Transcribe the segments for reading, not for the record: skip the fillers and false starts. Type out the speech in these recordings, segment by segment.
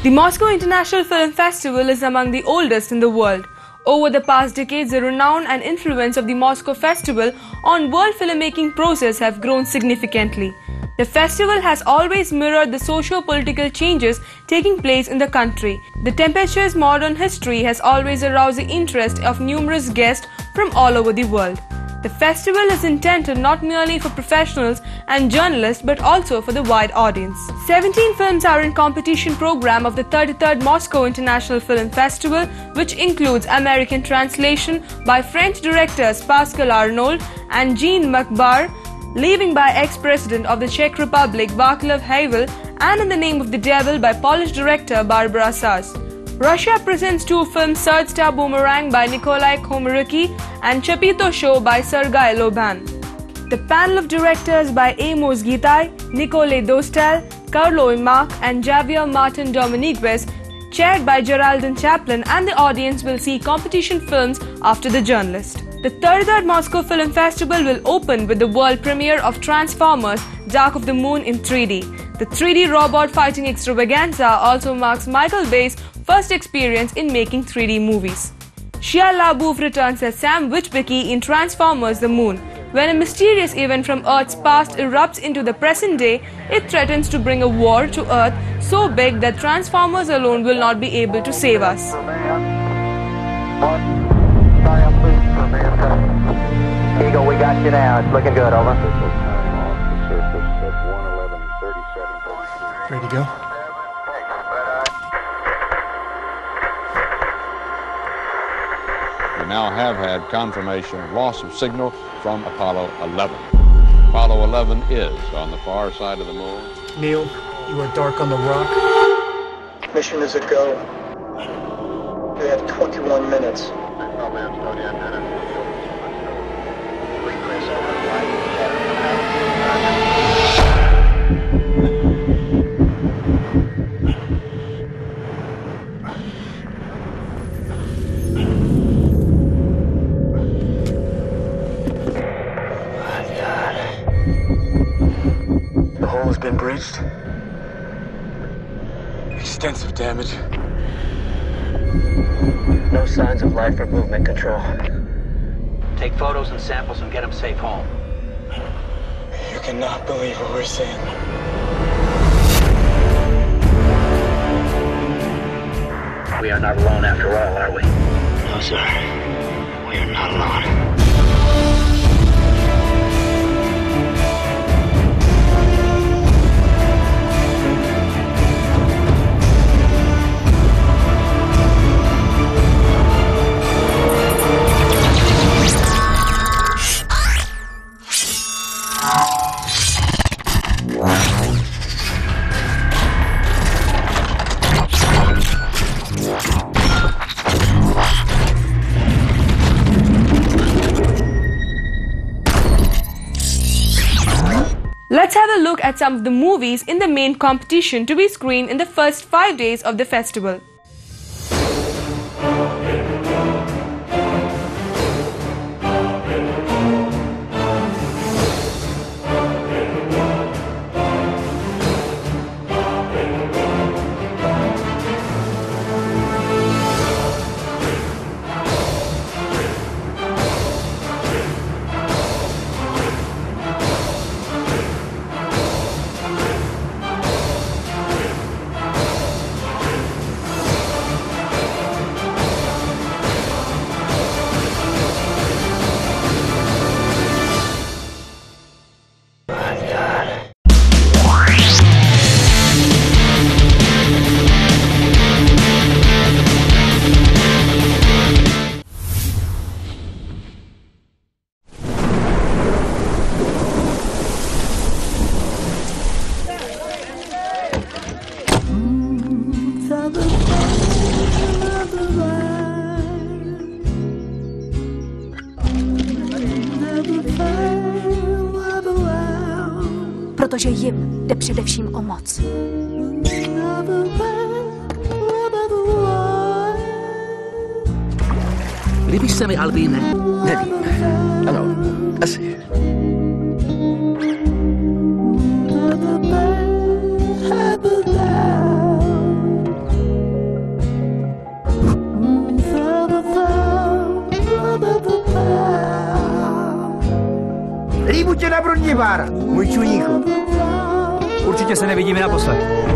The Moscow International Film Festival is among the oldest in the world. Over the past decades, the renown and influence of the Moscow Festival on world filmmaking process have grown significantly. The festival has always mirrored the socio-political changes taking place in the country. The tempestuous modern history has always aroused the interest of numerous guests from all over the world. The festival is intended not merely for professionals and journalists but also for the wide audience. 17 films are in competition program of the 33rd Moscow International Film Festival, which includes American translation by French directors Pascal Arnauld and Jean Macbar, Leaving by ex-president of the Czech Republic Václav Havel, and In the Name of the Devil by Polish director Barbara Sas. Russia presents two films, Third Star Boomerang by Nikolai Komaruki and Chapiteau-Show by Sergei Loban. The panel of directors by Amos Gitai, Nicole Dostal, Carlo Imac and Javier Martín-Domínguez, chaired by Geraldine Chaplin, and the audience will see competition films after the journalist. The 33rd Moscow Film Festival will open with the world premiere of Transformers: Dark of the Moon in 3D. The 3D robot fighting extravaganza also marks Michael Bay's first experience in making 3D movies. Shia LaBeouf returns as Sam Witwicky in Transformers: The Moon. When a mysterious event from Earth's past erupts into the present day, it threatens to bring a war to Earth so big that Transformers alone will not be able to save us. Eagle, we got you now. It's looking good, over. Ready to go? We now have had confirmation of loss of signal from Apollo 11. Apollo 11 is on the far side of the moon. Neil, you are dark on the rock. Mission is a go. We have 21 minutes. The hole has been breached. Extensive damage. No signs of life or movement control. Take photos and samples and get them safe home. You cannot believe what we're seeing. We are not alone after all, are we? No, sir. We are not alone. Let's have a look at some of the movies in the main competition to be screened in the first 5 days of the festival. Protože jim jde především o moc. Líbíš se mi, Albíne? Nevím. Ano, asi. Rýbu tě na brodní pár, můj čuníku. Určitě se nevidíme naposled.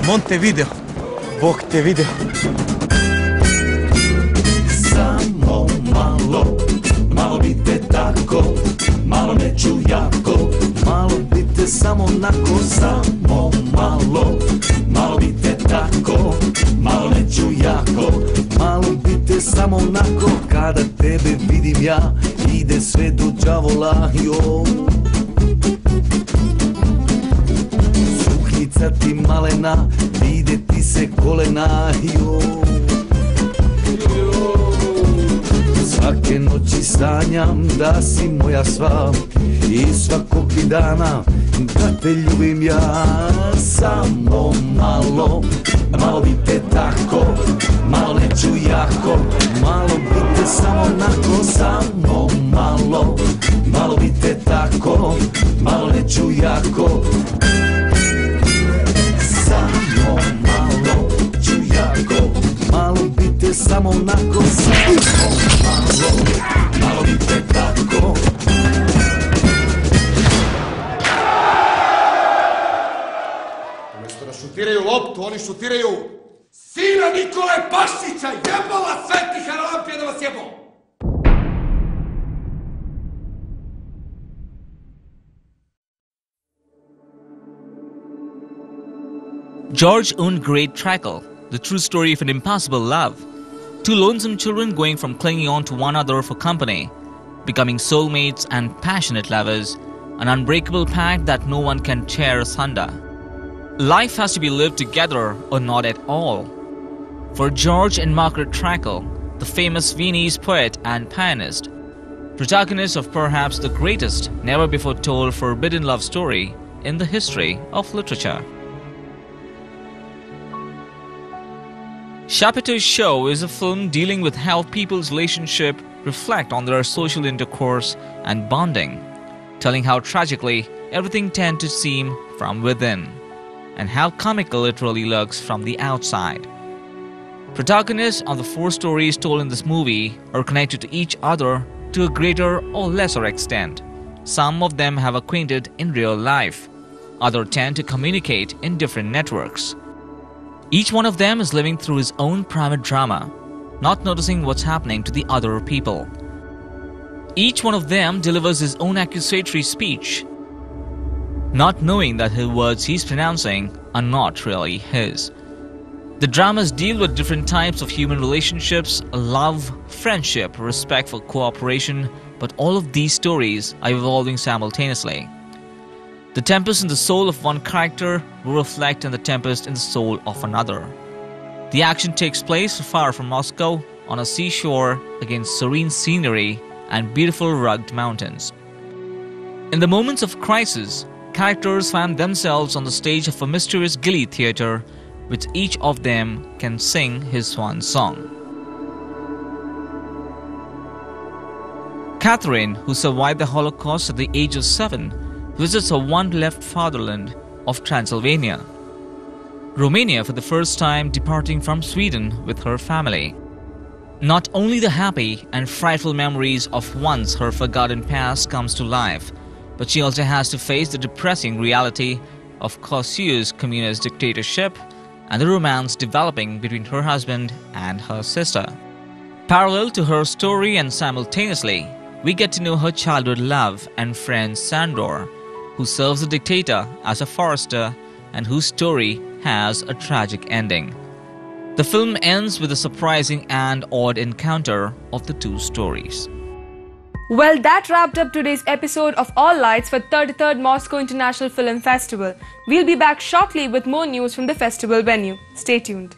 Montevideo, Bog te video. Samo malo, malo bite tako, malo neću jako, malo bite samo nako, samo malo, malo bite tako, malo neću jako, malo bite samo nako, kada tebe vidim ja, ide sve do đavola, jo. Suhica ti malena, vide ti se kolena, jo. Svake noći sanjam da si moja sva i svakog ti dana da te ljubim ja. Samo malo, malo bite tako, malo neću jako, malo bite samo nako, samo malo, malo bite tako, malo neću jako. Samo malo ću jako, malo bite samo nako, samo malo, malo bite tako. Umjesto da šutiraju loptu, oni šutiraju sina Nikole Pašića, jebola sveti Haralampija da vas jebo! George owned Great Trackle, the true story of an impossible love. Two lonesome children going from clinging on to one another for company, becoming soulmates and passionate lovers, an unbreakable pact that no one can tear asunder. Life has to be lived together or not at all. For George and Margaret Trakl, the famous Viennese poet and pianist, protagonists of perhaps the greatest never before told forbidden love story in the history of literature. Chapiteau-Show is a film dealing with how people's relationship reflect on their social intercourse and bonding, telling how tragically everything tends to seem from within, and how comical it really looks from the outside. Protagonists of the 4 stories told in this movie are connected to each other to a greater or lesser extent. Some of them have acquainted in real life, others tend to communicate in different networks. Each one of them is living through his own private drama, not noticing what's happening to the other people. Each one of them delivers his own accusatory speech, not knowing that the words he's pronouncing are not really his. The dramas deal with different types of human relationships, love, friendship, respect for cooperation, but all of these stories are evolving simultaneously. The tempest in the soul of one character will reflect in the tempest in the soul of another. The action takes place far from Moscow, on a seashore against serene scenery and beautiful rugged mountains. In the moments of crisis, characters find themselves on the stage of a mysterious gilly theatre, which each of them can sing his swan song. Catherine, who survived the Holocaust at the age of 7, visits her one-left fatherland of Transylvania, Romania, for the first time departing from Sweden with her family. Not only the happy and frightful memories of once her forgotten past comes to life, but she also has to face the depressing reality of Kossiu's communist dictatorship and the romance developing between her husband and her sister. Parallel to her story and simultaneously, we get to know her childhood love and friend Sandor, who serves the dictator as a forester and whose story has a tragic ending. The film ends with a surprising and odd encounter of the 2 stories. Well, that wrapped up today's episode of All Lights for 33rd Moscow International Film Festival. We'll be back shortly with more news from the festival venue. Stay tuned.